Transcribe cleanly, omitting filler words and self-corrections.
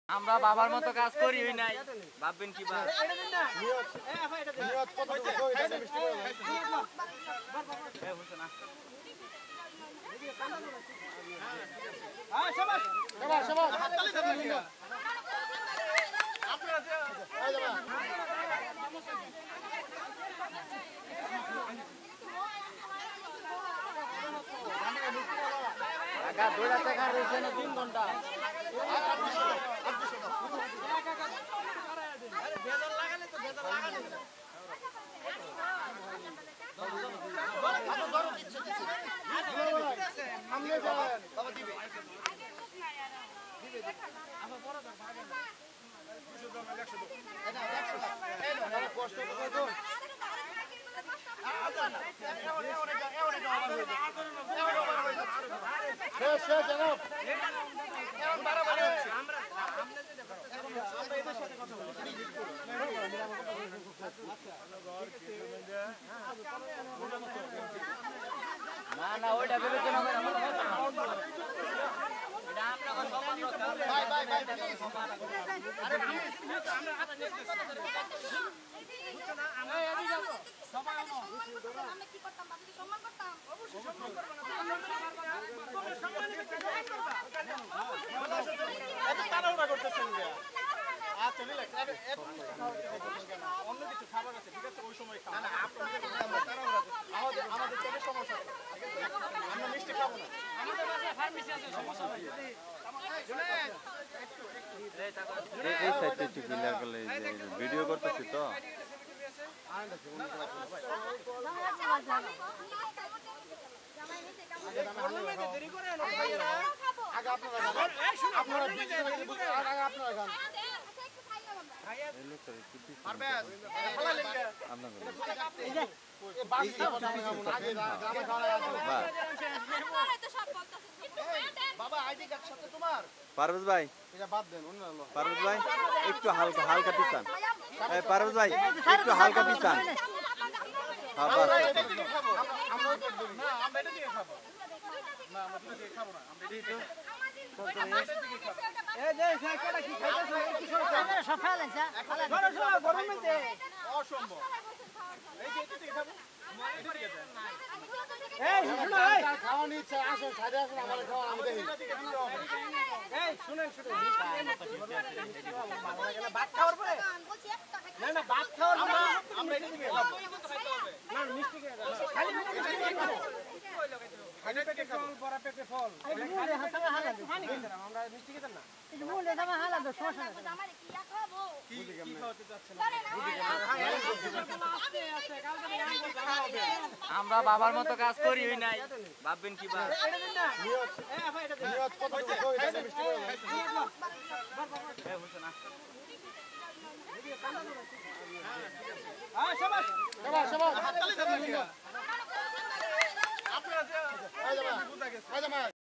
আমরা বাবার মতো কাজ করি হই নাই ভাববেন কি বা দৌড়া টাকা রয়েছে না 3 ঘন্টা না না ওইটা বিবেচনা করে অন্য কিছু খাবার আছে ঠিক আছে ওই সময় খাওয়া আমাদের পেটে সমস্যা আমরা মিষ্টি খাবো না আমাদের বাসায় ফার্মেসি আছে সমস্যা এই সাইডে একটু ক্লিয়ার করলে ভিডিও করতেছি তো পারভেজ ভাই পারভেজ ভাই একটু হালকা হালকা পিছান পারভেজ ভাই একটু হালকা পিছান আমরা বাবার মতো কাজ করি হই নাই ভাববেন কি বা আপনারা